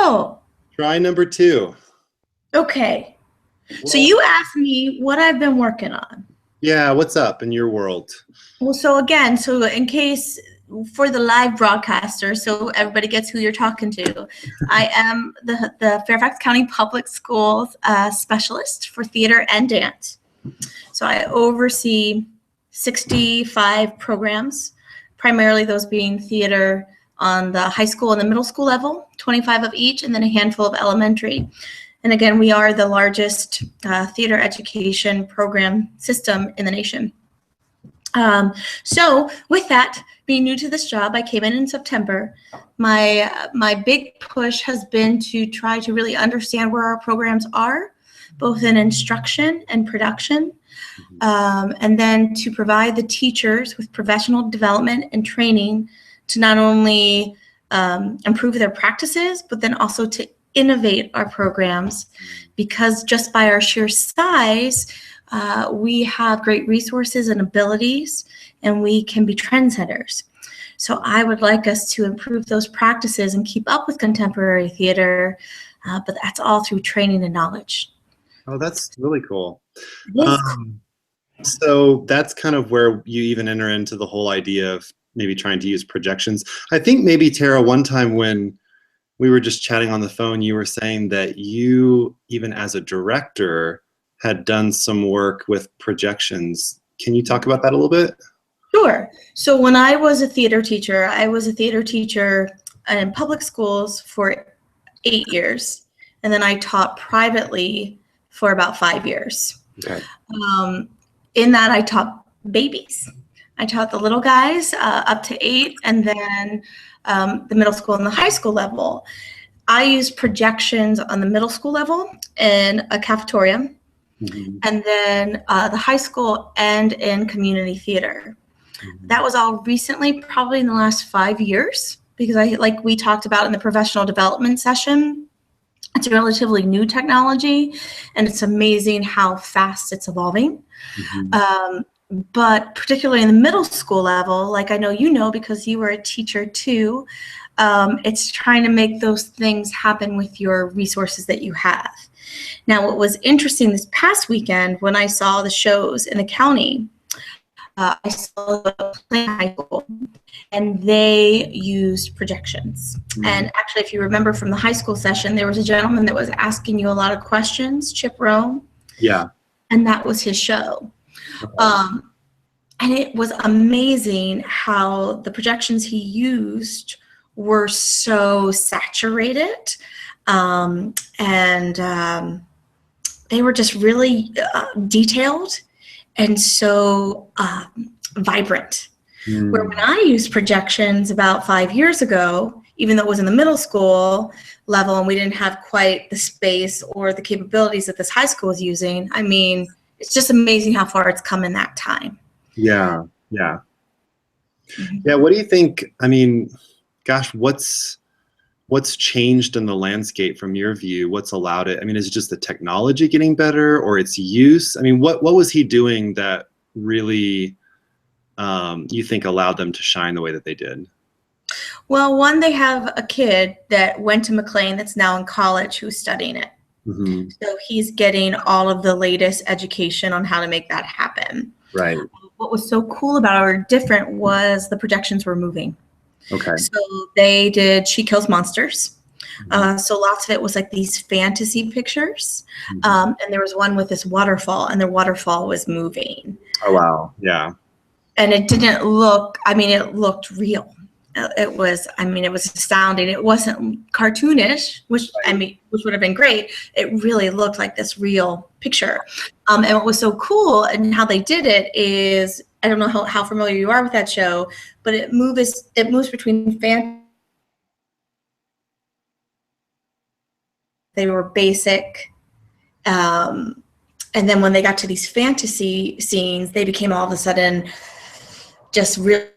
Oh, Try number 2. okay. So Well, you asked me what I've been working on. yeah, what's up in your world? Well, so again, so in case for the live broadcaster, so everybody gets who you're talking to, I am the Fairfax County Public Schools specialist for theater and dance. So I oversee 65 programs, primarily those being theater on the high school and the middle school level, 25 of each, and then a handful of elementary. And again, we are the largest theater education program system in the nation. So with that, being new to this job, I came in September. My big push has been to try to really understand where our programs are, both in instruction and production, and then to provide the teachers with professional development and training to not only improve their practices, but then also to innovate our programs, because just by our sheer size, we have great resources and abilities, and we can be trendsetters. So I would like us to improve those practices and keep up with contemporary theater, but that's all through training and knowledge. Oh, that's really cool. Yes. So that's kind of where you even enter into the whole idea of maybe trying to use projections. I think maybe, Tara, one time when we were just chatting on the phone, you were saying that you, even as a director, had done some work with projections. Can you talk about that a little bit? Sure. So when I was a theater teacher, in public schools for 8 years, and then I taught privately for about 5 years. Okay. In that, I taught babies. I taught the little guys up to 8, and then the middle school and the high school level. I used projections on the middle school level in a cafeteria, and then the high school and in community theater. That was all recently, probably in the last 5 years, because like we talked about in the professional development session, it's a relatively new technology, and it's amazing how fast it's evolving. But particularly in the middle school level, like I know you know because you were a teacher too, it's trying to make those things happen with your resources that you have. Now, what was interesting this past weekend when I saw the shows in the county, I saw the high school, and they used projections. And actually, if you remember from the high school session, there was a gentleman that was asking you a lot of questions, Chip Rowe. Yeah. And that was his show. And it was amazing how the projections he used were so saturated, and they were just really detailed and so vibrant. Where when I used projections about 5 years ago, even though it was in the middle school level and we didn't have quite the space or the capabilities that this high school is using, I mean, it's just amazing how far it's come in that time. Yeah. Yeah. Yeah. What do you think? I mean, gosh, what's changed in the landscape from your view? What's allowed it? I mean, is it just the technology getting better or its use? I mean, what was he doing that really you think allowed them to shine the way that they did? Well, one, they have a kid that went to McLean that's now in college who's studying it. So he's getting all of the latest education on how to make that happen. Right. What was so cool about or different was the projections were moving. Okay. So they did She Kills Monsters. So lots of it was like these fantasy pictures. And there was one with this waterfall, and the waterfall was moving. Oh, wow. Yeah. And it didn't look, I mean, it looked real. It was astounding. It wasn't cartoonish, which would have been great. It really looked like this real picture. And what was so cool and how they did it is, I don't know how familiar you are with that show, but it moves between they were basic. And then when they got to these fantasy scenes, they became all of a sudden just really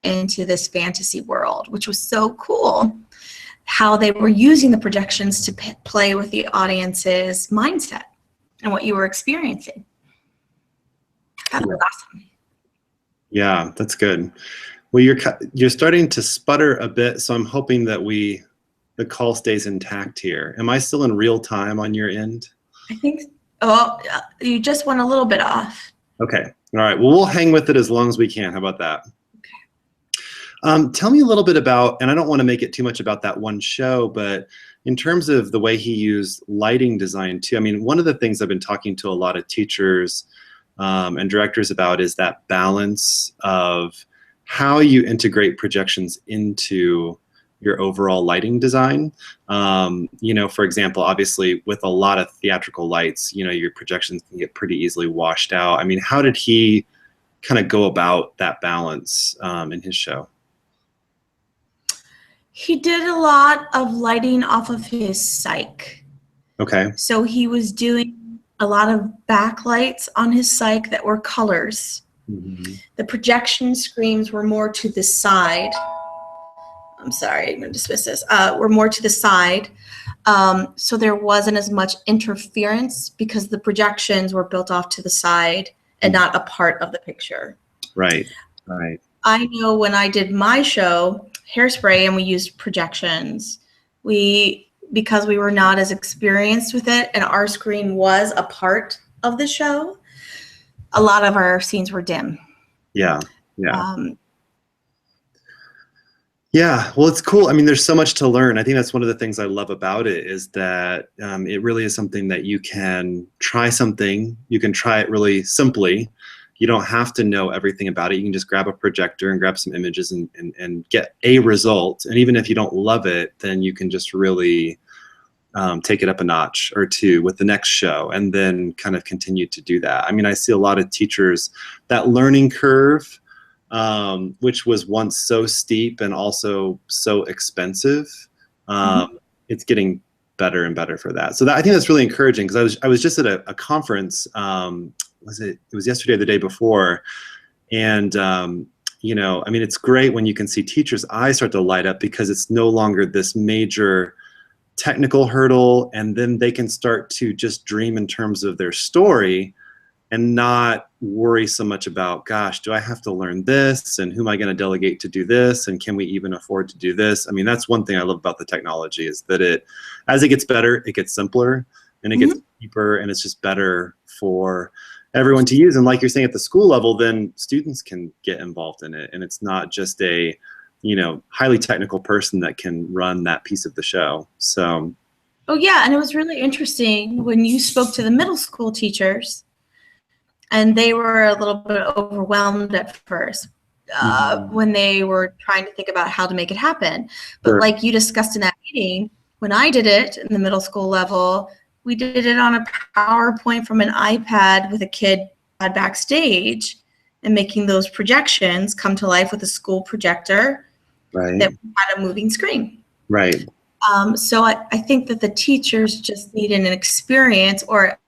into this fantasy world, which was so cool how they were using the projections to play with the audience's mindset and what you were experiencing. That was awesome. Yeah, that's good. Well, you're starting to sputter a bit, so I'm hoping that the call stays intact here. Am I still in real time on your end? I think, oh, you just went a little bit off. Okay. All right. Well, we'll hang with it as long as we can. How about that? Tell me a little bit about, and I don't want to make it too much about that one show, but in terms of the way he used lighting design too, I mean, one of the things I've been talking to a lot of teachers and directors about is that balance of how you integrate projections into your overall lighting design. You know, for example, obviously with a lot of theatrical lights, you know, your projections can get pretty easily washed out. I mean, how did he kind of go about that balance in his show? He did a lot of lighting off of his psych. Okay. So he was doing a lot of backlights on his psych that were colors. Mm-hmm. The projection screens were more to the side. I'm sorry, I'm going to dismiss this. Were more to the side. So there wasn't as much interference because the projections were built off to the side and not a part of the picture. Right, right. I know when I did my show, Hairspray, and we used projections, because we were not as experienced with it and our screen was a part of the show, a lot of our scenes were dim. Yeah, yeah. Yeah, well, it's cool. I mean, there's so much to learn. I think that's one of the things I love about it is that it really is something that you can try something. You can try it really simply. You don't have to know everything about it. You can just grab a projector and grab some images and get a result. And even if you don't love it, then you can just really take it up a notch or two with the next show and then kind of continue to do that. I mean, I see a lot of teachers, that learning curve, which was once so steep and also so expensive, it's getting better and better for that. So I think that's really encouraging because I was just at a conference, it was yesterday or the day before, and you know, I mean, it's great when you can see teachers' eyes start to light up because it's no longer this major technical hurdle, and then they can start to just dream in terms of their story and not worry so much about, gosh, do I have to learn this? And who am I going to delegate to do this? And can we even afford to do this? I mean, that's one thing I love about the technology is that as it gets better, it gets simpler and it gets cheaper and it's just better for everyone to use. And like you're saying at the school level, then students can get involved in it. And it's not just a, you know, highly technical person that can run that piece of the show. So. Oh yeah. And it was really interesting when you spoke to the middle school teachers. And they were a little bit overwhelmed at first when they were trying to think about how to make it happen. But like you discussed in that meeting, when I did it in the middle school level, we did it on a PowerPoint from an iPad with a kid backstage and making those projections come to life with a school projector that had a moving screen. Right. So I think that the teachers just need an experience, or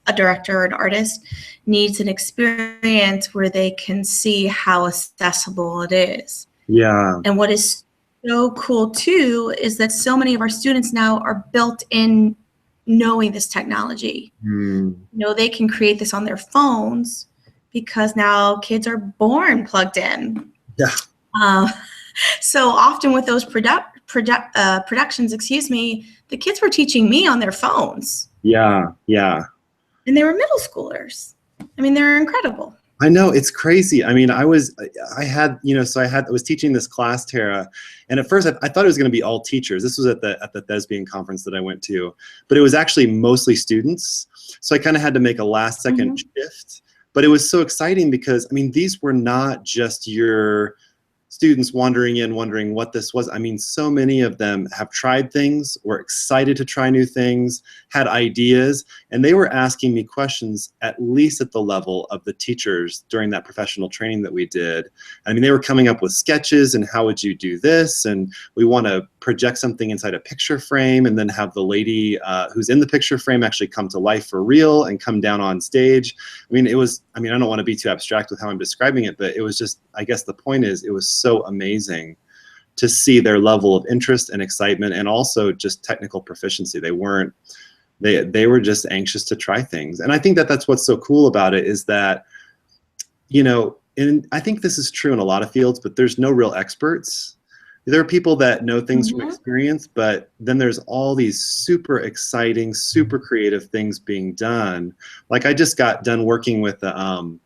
a director or an artist needs an experience where they can see how accessible it is. Yeah. And what is so cool too is that so many of our students now are built in knowing this technology. You know, they can create this on their phones because now kids are born plugged in. Yeah. So often with those productions, the kids were teaching me on their phones. Yeah. Yeah. And they were middle schoolers. I mean, they're incredible. I know, it's crazy. I mean, I was teaching this class, Tara, and at first I thought it was going to be all teachers. This was at the Thespian conference that I went to, but it was actually mostly students. So I kind of had to make a last second shift, but it was so exciting because, I mean, these were not just your students wandering in, wondering what this was. I mean, so many of them have tried things, were excited to try new things, had ideas, and they were asking me questions at least at the level of the teachers during that professional training that we did. I mean, they were coming up with sketches and how would you do this? And we want to project something inside a picture frame and then have the lady who's in the picture frame actually come to life for real and come down on stage. I mean, I don't want to be too abstract with how I'm describing it, but it was just, I guess the point is, it was so amazing to see their level of interest and excitement and also just technical proficiency. They were just anxious to try things. And I think that that's what's so cool about it is that, you know, and I think this is true in a lot of fields, but there's no real experts. There are people that know things from experience, but then there's all these super exciting, super creative things being done. Like I just got done working with a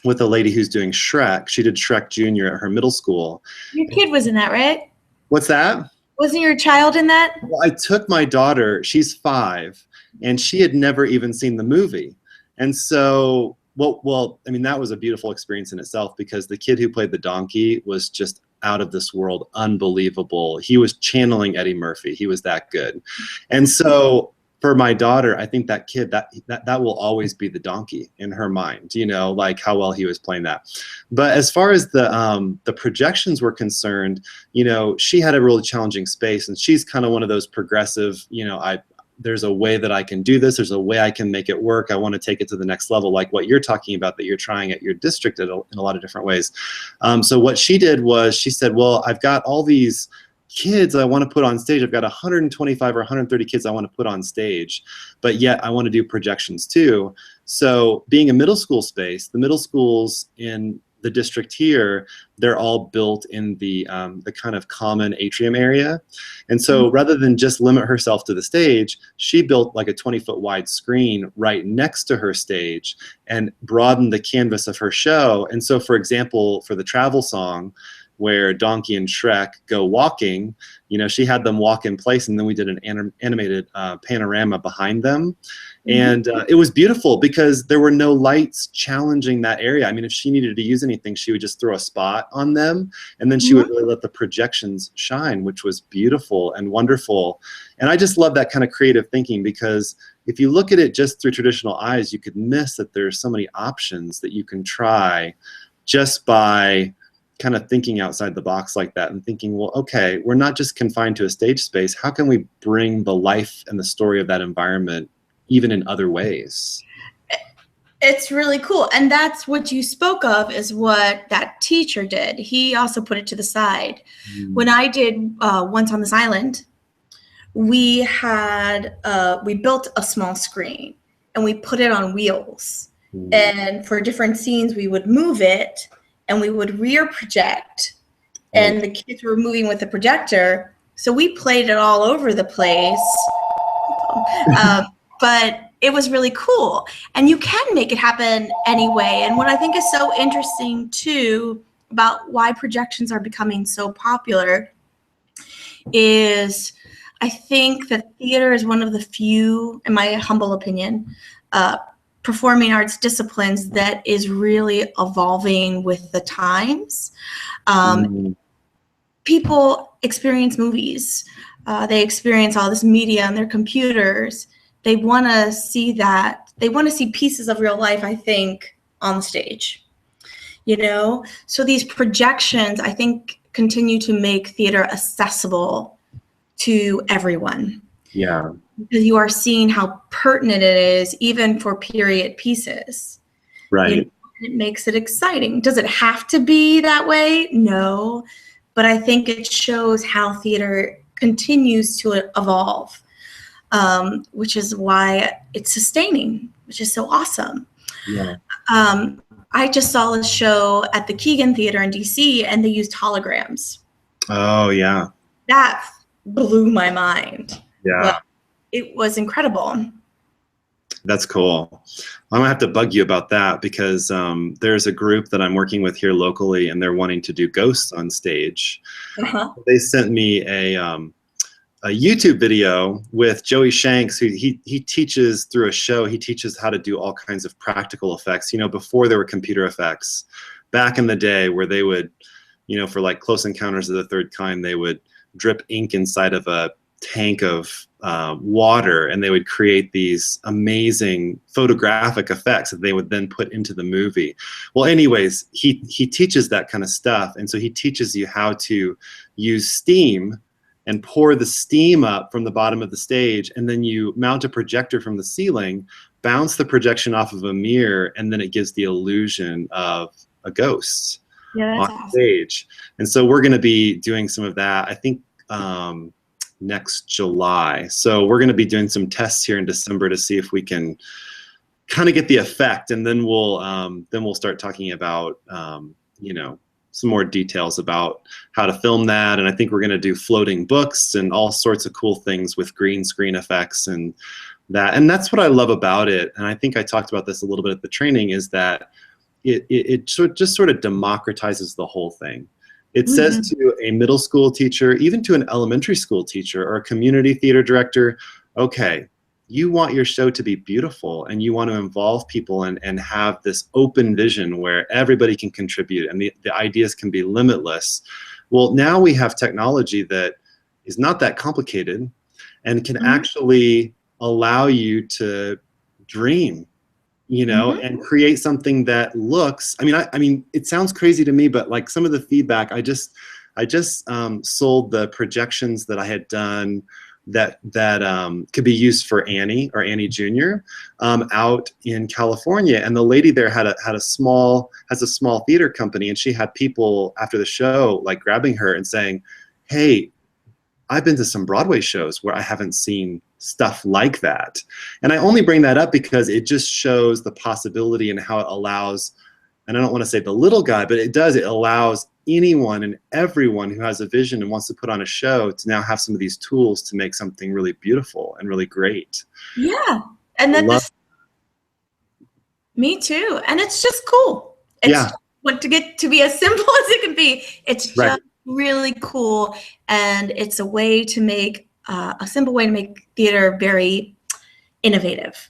lady who's doing Shrek. She did Shrek Junior at her middle school. Your kid was in that, right? What's that? Wasn't your child in that? Well, I took my daughter, she's 5, and she had never even seen the movie. And so, well, I mean, that was a beautiful experience in itself because the kid who played the donkey was just out of this world, unbelievable. He was channeling Eddie Murphy. He was that good. And so for my daughter, I think that kid, that will always be the donkey in her mind, you know, like how well he was playing that. But as far as the projections were concerned, you know, she had a really challenging space, and she's kind of one of those progressive, you know, there's a way that I can do this. There's a way I can make it work. I want to take it to the next level, like what you're talking about that you're trying at your district in a lot of different ways. So what she did was she said, well, I've got all these kids I want to put on stage. I've got 125 or 130 kids I want to put on stage, but yet I want to do projections too. So being a middle school space, the middle schools in the district here, they're all built in the kind of common atrium area. And so rather than just limit herself to the stage, she built like a 20-foot wide screen right next to her stage and broadened the canvas of her show. And so, for example, for the travel song, where Donkey and Shrek go walking, you know, she had them walk in place, and then we did an animated panorama behind them. And it was beautiful because there were no lights challenging that area. I mean, if she needed to use anything, she would just throw a spot on them, and then she would really let the projections shine, which was beautiful and wonderful. And I just love that kind of creative thinking, because if you look at it just through traditional eyes, you could miss that there's so many options that you can try just by kind of thinking outside the box like that and thinking, well, okay, we're not just confined to a stage space. How can we bring the life and the story of that environment even in other ways? It's really cool. And that's what you spoke of is what that teacher did. He also put it to the side. When I did Once on This Island, we built a small screen and we put it on wheels. And for different scenes, we would move it and we would rear project, and the kids were moving with the projector. So we played it all over the place. But it was really cool. And you can make it happen anyway. And what I think is so interesting too about why projections are becoming so popular is I think that theater is one of the few, in my humble opinion, performing arts disciplines that is really evolving with the times. People experience movies. They experience all this media on their computers. They want to see that. They want to see pieces of real life, I think, on the stage. You know? So these projections, I think, continue to make theater accessible to everyone. Yeah. Because you are seeing how pertinent it is, even for period pieces. Right. You know, it makes it exciting. Does it have to be that way? No. But I think it shows how theater continues to evolve, which is why it's sustaining, which is so awesome. Yeah. I just saw a show at the Keegan Theater in DC, and they used holograms. Oh, yeah. That blew my mind. Yeah. But it was incredible. That's cool. I'm gonna have to bug you about that because there's a group that I'm working with here locally, and they're wanting to do ghosts on stage. They sent me a YouTube video with Joey Shanks, who he teaches through a show. He teaches how to do all kinds of practical effects. You know, before there were computer effects, back in the day, where they would, you know, for like Close Encounters of the Third Kind, they would drip ink inside of a tank of water, and they would create these amazing photographic effects that they would then put into the movie. Well, anyways, he teaches that kind of stuff, and so he teaches you how to use steam and pour the steam up from the bottom of the stage, and then you mount a projector from the ceiling, bounce the projection off of a mirror, and then it gives the illusion of a ghost on stage. And so we're going to be doing some of that, I think, next July. So we're going to be doing some tests here in December to see if we can kind of get the effect, and then we'll start talking about you know, some more details about how to film that. And I think we're going to do floating books and all sorts of cool things with green screen effects and that. And that's what I love about it. And I think I talked about this a little bit at the training, is that it just sort of democratizes the whole thing. It says to a middle school teacher, even to an elementary school teacher or a community theater director, okay, you want your show to be beautiful and you want to involve people and have this open vision where everybody can contribute and the ideas can be limitless. Well, now we have technology that is not that complicated and can actually allow you to dream, you know, and create something that looks, I mean, it sounds crazy to me, but like some of the feedback, I just sold the projections that I had done that could be used for Annie or Annie Jr. Out in California, and the lady there has a small theater company, and she had people after the show like grabbing her and saying, "Hey, I've been to some Broadway shows where I haven't seen stuff like that." And I only bring that up because it just shows the possibility and how it allows, and I don't want to say the little guy, but it allows anyone and everyone who has a vision and wants to put on a show to now have some of these tools to make something really beautiful and really great. Yeah. And then me too. And it's just cool. It's what to get to be as simple as it can be. It's just really cool. And it's a way to make a simple way to make theater very innovative.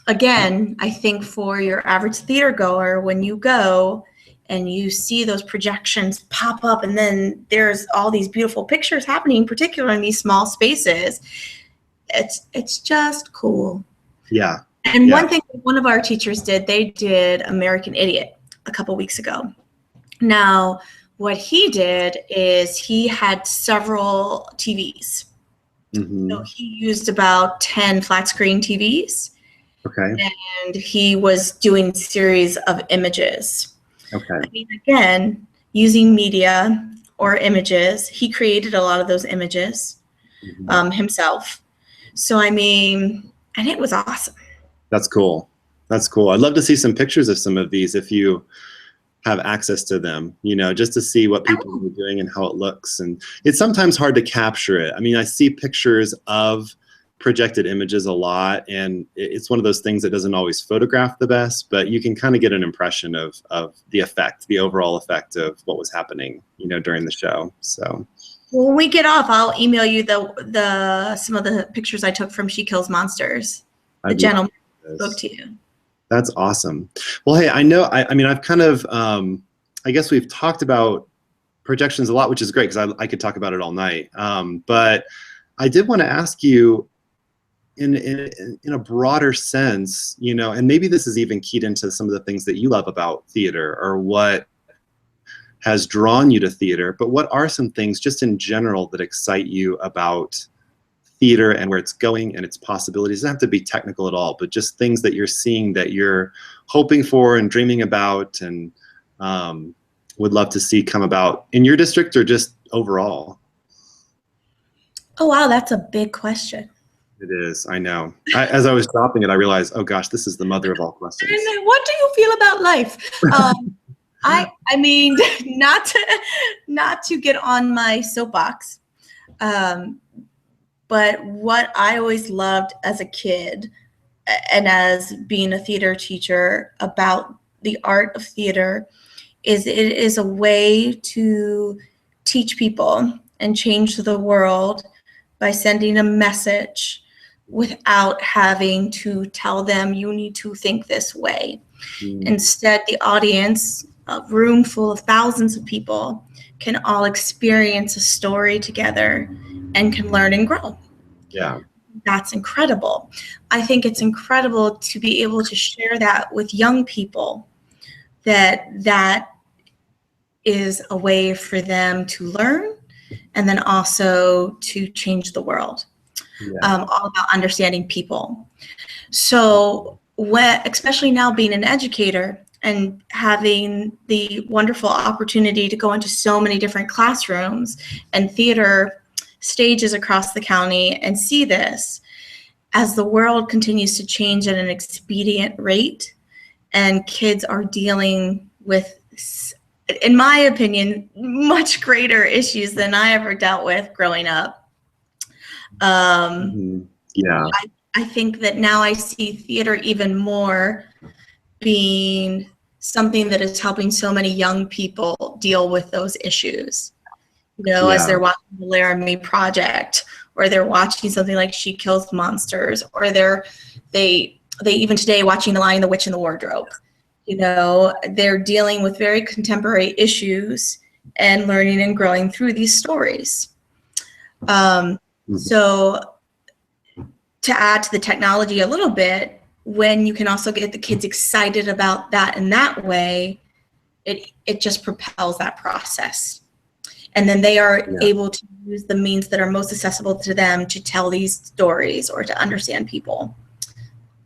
Again, I think for your average theater goer, when you go and you see those projections pop up and then there's all these beautiful pictures happening, particularly in these small spaces, it's just cool. Yeah. And one thing one of our teachers did, they did American Idiot a couple weeks ago. Now, what he did is he had several TVs. So he used about 10 flat screen TVs. Okay. And he was doing series of images. Okay. I mean, again, using media or images, he created a lot of those images himself. So, I mean, and it was awesome. That's cool. That's cool. I'd love to see some pictures of some of these if you have access to them, you know, just to see what people are doing and how it looks. And it's sometimes hard to capture it. I mean, I see pictures of projected images a lot, and it's one of those things that doesn't always photograph the best, but you can kind of get an impression of the effect, the overall effect of what was happening, you know, during the show. So when we get off, I'll email you some of the pictures I took from She Kills Monsters. The gentleman spoke to you. That's awesome. Well, hey, I know, I mean, I've kind of, I guess we've talked about projections a lot, which is great because I could talk about it all night. But I did want to ask you, in a broader sense, you know, and maybe this is even keyed into some of the things that you love about theater or what has drawn you to theater, but what are some things just in general that excite you about theater and where it's going and its possibilities? It doesn't have to be technical at all, but just things that you're seeing that you're hoping for and dreaming about and would love to see come about in your district or just overall. Oh, wow, that's a big question. It is, I know. As I was dropping it, I realized, oh gosh, this is the mother of all questions. And what do you feel about life? I mean, not to get on my soapbox, but what I always loved as a kid and as being a theater teacher about the art of theater is it is a way to teach people and change the world by sending a message without having to tell them you need to think this way. Instead, the audience, a room full of thousands of people, can all experience a story together and can learn and grow. Yeah. That's incredible. I think it's incredible to be able to share that with young people, that is a way for them to learn and then also to change the world. All about understanding people. So especially now being an educator and having the wonderful opportunity to go into so many different classrooms and theater stages across the county and see this, as the world continues to change at an expedient rate, and kids are dealing with, in my opinion, much greater issues than I ever dealt with growing up. Yeah. I think that now I see theater even more being something that is helping so many young people deal with those issues. You know, as they're watching the Laramie Project, or they're watching something like She Kills Monsters, or they even today watching The Lion, the Witch, and the Wardrobe. You know, they're dealing with very contemporary issues and learning and growing through these stories. So to add to the technology a little bit, when you can also get the kids excited about that in that way, it just propels that process. And then they are able to use the means that are most accessible to them to tell these stories, or to understand people,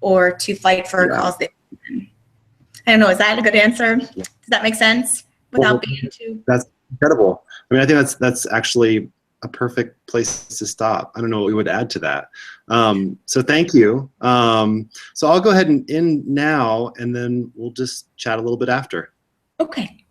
or to fight for a cause they believe in. I don't know, is that a good answer? Does that make sense without being too? That's incredible. I mean, I think that's actually a perfect place to stop. I don't know what we would add to that. So thank you. So I'll go ahead and end now, and then we'll just chat a little bit after. Okay.